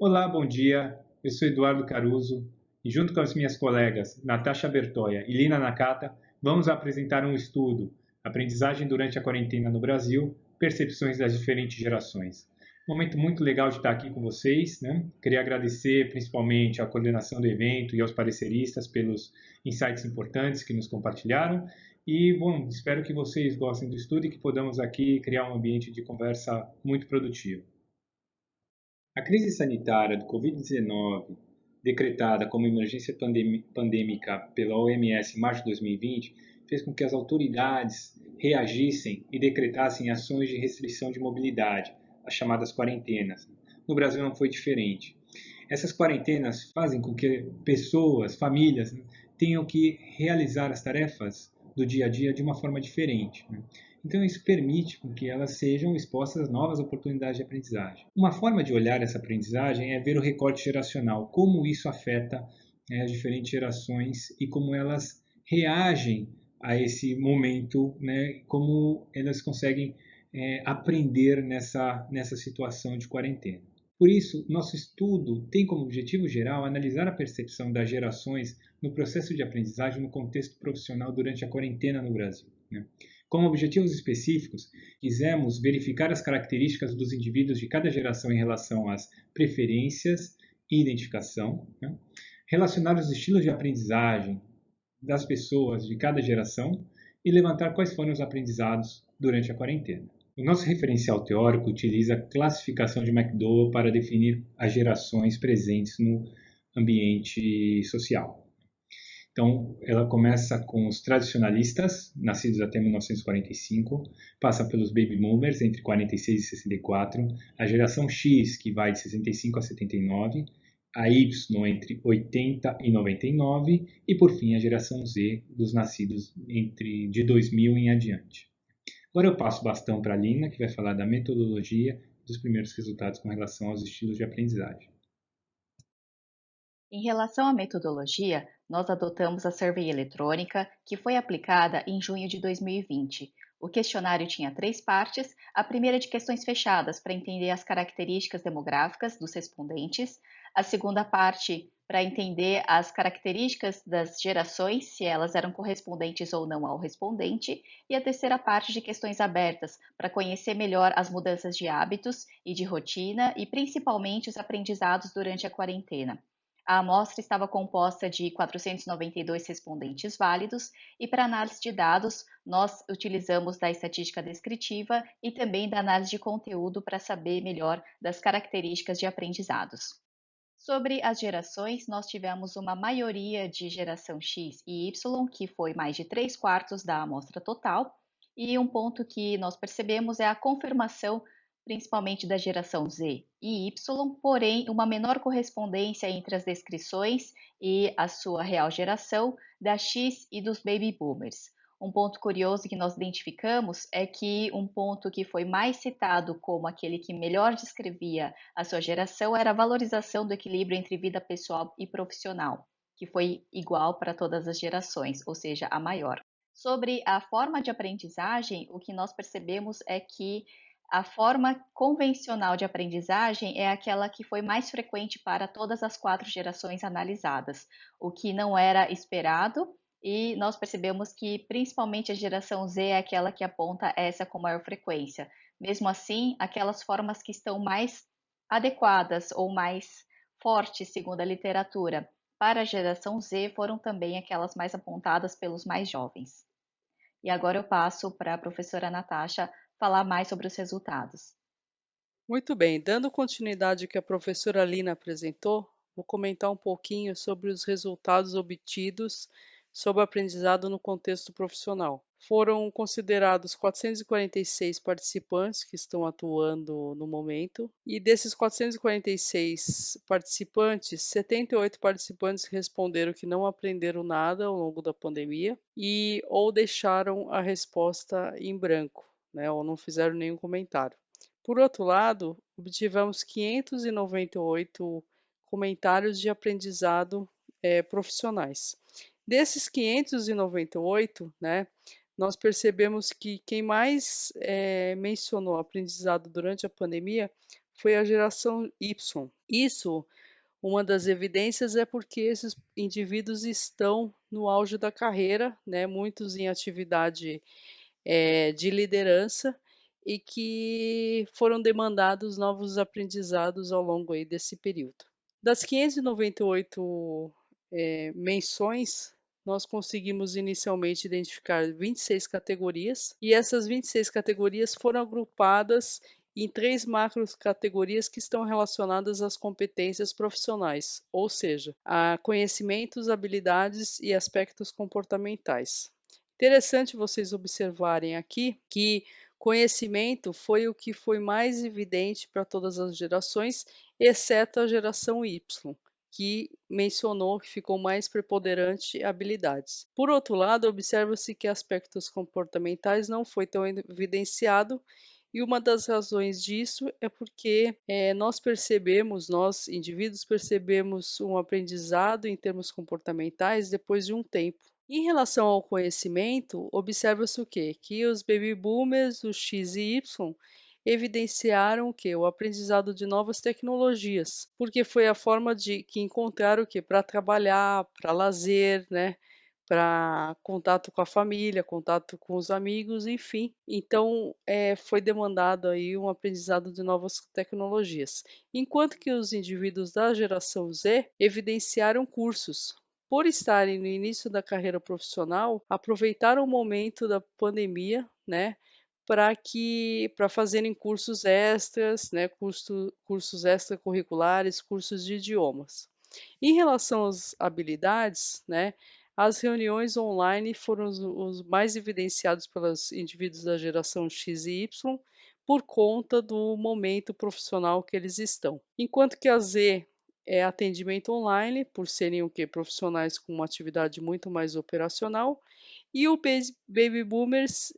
Olá, bom dia. Eu sou Eduardo Caruso e, junto com as minhas colegas Natasha Bertoia e Lina Nakata, vamos apresentar um estudo, Aprendizagem durante a quarentena no Brasil, percepções das diferentes gerações. Momento muito legal de estar aqui com vocês, né? Queria agradecer principalmente à coordenação do evento e aos pareceristas pelos insights importantes que nos compartilharam. E, bom, espero que vocês gostem do estudo e que podamos aqui criar um ambiente de conversa muito produtivo. A crise sanitária do Covid-19, decretada como emergência pandêmica pela OMS em março de 2020, fez com que as autoridades reagissem e decretassem ações de restrição de mobilidade, as chamadas quarentenas. No Brasil não foi diferente. Essas quarentenas fazem com que pessoas, famílias, tenham que realizar as tarefas do dia a dia de uma forma diferente. Então, isso permite com que elas sejam expostas a novas oportunidades de aprendizagem. Uma forma de olhar essa aprendizagem é ver o recorte geracional, como isso afeta as diferentes gerações e como elas reagem a esse momento, como elas conseguem aprender nessa situação de quarentena. Por isso, nosso estudo tem como objetivo geral analisar a percepção das gerações no processo de aprendizagem no contexto profissional durante a quarentena no Brasil. Como objetivos específicos, quisemos verificar as características dos indivíduos de cada geração em relação às preferências e identificação, relacionar os estilos de aprendizagem das pessoas de cada geração e levantar quais foram os aprendizados durante a quarentena. O nosso referencial teórico utiliza a classificação de McDowell para definir as gerações presentes no ambiente social. Então, ela começa com os tradicionalistas, nascidos até 1945, passa pelos baby boomers, entre 46 e 64, a geração X, que vai de 65 a 79, a Y, entre 80 e 99, e, por fim, a geração Z, dos nascidos de 2000 em adiante. Agora eu passo o bastão para a Lina, que vai falar da metodologia dos primeiros resultados com relação aos estilos de aprendizagem. Em relação à metodologia, nós adotamos a survey eletrônica, que foi aplicada em junho de 2020. O questionário tinha 3 partes: a primeira de questões fechadas para entender as características demográficas dos respondentes, a segunda parte para entender as características das gerações, se elas eram correspondentes ou não ao respondente, e a terceira parte de questões abertas para conhecer melhor as mudanças de hábitos e de rotina e principalmente os aprendizados durante a quarentena. A amostra estava composta de 492 respondentes válidos e, para análise de dados, nós utilizamos da estatística descritiva e também da análise de conteúdo para saber melhor das características de aprendizados. Sobre as gerações, nós tivemos uma maioria de geração X e Y, que foi mais de 3/4 da amostra total, e um ponto que nós percebemos é a confirmação, principalmente da geração Z e Y, porém uma menor correspondência entre as descrições e a sua real geração da X e dos baby boomers. Um ponto curioso que nós identificamos é que um ponto que foi mais citado como aquele que melhor descrevia a sua geração era a valorização do equilíbrio entre vida pessoal e profissional, que foi igual para todas as gerações, ou seja, a maior. Sobre a forma de aprendizagem, o que nós percebemos é que a forma convencional de aprendizagem é aquela que foi mais frequente para todas as 4 gerações analisadas, o que não era esperado, e nós percebemos que principalmente a geração Z é aquela que aponta essa com maior frequência. Mesmo assim, aquelas formas que estão mais adequadas ou mais fortes, segundo a literatura, para a geração Z foram também aquelas mais apontadas pelos mais jovens. E agora eu passo para a professora Natasha falar mais sobre os resultados. Muito bem, dando continuidade ao que a professora Lina apresentou, vou comentar um pouquinho sobre os resultados obtidos sobre o aprendizado no contexto profissional. Foram considerados 446 participantes que estão atuando no momento, e desses 446 participantes, 78 participantes responderam que não aprenderam nada ao longo da pandemia e ou deixaram a resposta em branco, ou não fizeram nenhum comentário. Por outro lado, obtivemos 598 comentários de aprendizado profissionais. Desses 598, nós percebemos que quem mais mencionou aprendizado durante a pandemia foi a geração Y. Isso, uma das evidências é porque esses indivíduos estão no auge da carreira, né, muitos em atividade de liderança e que foram demandados novos aprendizados ao longo aí desse período. Das 598 menções, nós conseguimos inicialmente identificar 26 categorias, e essas 26 categorias foram agrupadas em 3 macros categorias que estão relacionadas às competências profissionais, ou seja, a conhecimentos, habilidades e aspectos comportamentais. Interessante vocês observarem aqui que conhecimento foi o que foi mais evidente para todas as gerações, exceto a geração Y, que mencionou que ficou mais preponderante habilidades. Por outro lado, observa-se que aspectos comportamentais não foi tão evidenciado, e uma das razões disso é porque nós indivíduos percebemos um aprendizado em termos comportamentais depois de um tempo. Em relação ao conhecimento, observa-se o quê? Que os baby boomers, os X e Y, evidenciaram o quê? O aprendizado de novas tecnologias, porque foi a forma de que encontraram o quê? Para trabalhar, para lazer, né? Para contato com a família, contato com os amigos, enfim. Então, foi demandado aí um aprendizado de novas tecnologias. Enquanto que os indivíduos da geração Z evidenciaram cursos. Por estarem no início da carreira profissional, aproveitaram o momento da pandemia, né, para fazerem cursos extras, né, cursos extracurriculares, cursos de idiomas. Em relação às habilidades, né, as reuniões online foram os mais evidenciados pelos indivíduos da geração X e Y por conta do momento profissional que eles estão. Enquanto que a Z é atendimento online, por serem o quê? Profissionais com uma atividade muito mais operacional, e o baby boomers,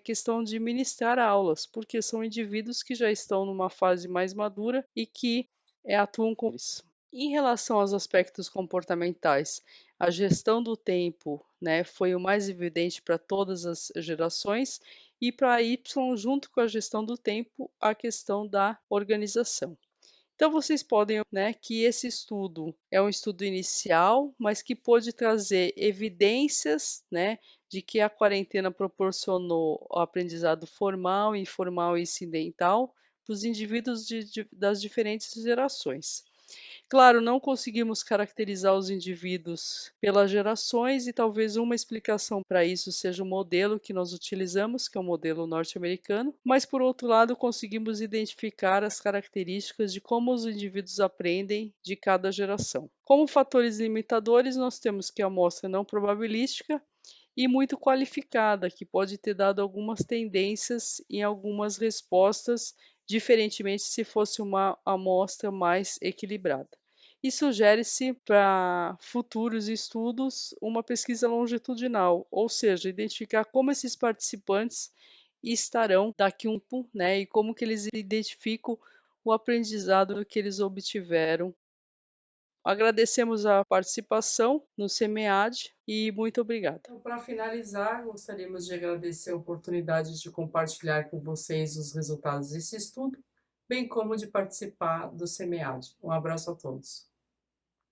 questão de ministrar aulas, porque são indivíduos que já estão numa fase mais madura e que atuam com isso. Em relação aos aspectos comportamentais, a gestão do tempo, né, foi o mais evidente para todas as gerações, e para a Y, junto com a gestão do tempo, a questão da organização. Então vocês podem, né, que esse estudo é um estudo inicial, mas que pôde trazer evidências, né, de que a quarentena proporcionou o aprendizado formal, informal e incidental para os indivíduos das diferentes gerações. Claro, não conseguimos caracterizar os indivíduos pelas gerações, e talvez uma explicação para isso seja o modelo que nós utilizamos, que é o modelo norte-americano, mas por outro lado conseguimos identificar as características de como os indivíduos aprendem de cada geração. Como fatores limitadores, nós temos que a amostra não probabilística e muito qualificada, que pode ter dado algumas tendências em algumas respostas, diferentemente se fosse uma amostra mais equilibrada. E sugere-se para futuros estudos uma pesquisa longitudinal, ou seja, identificar como esses participantes estarão daqui a um tempo, né, e como que eles identificam o aprendizado que eles obtiveram. Agradecemos a participação no SEMEAD e muito obrigada. Então, para finalizar, gostaríamos de agradecer a oportunidade de compartilhar com vocês os resultados desse estudo, bem como de participar do SEMEAD. Um abraço a todos.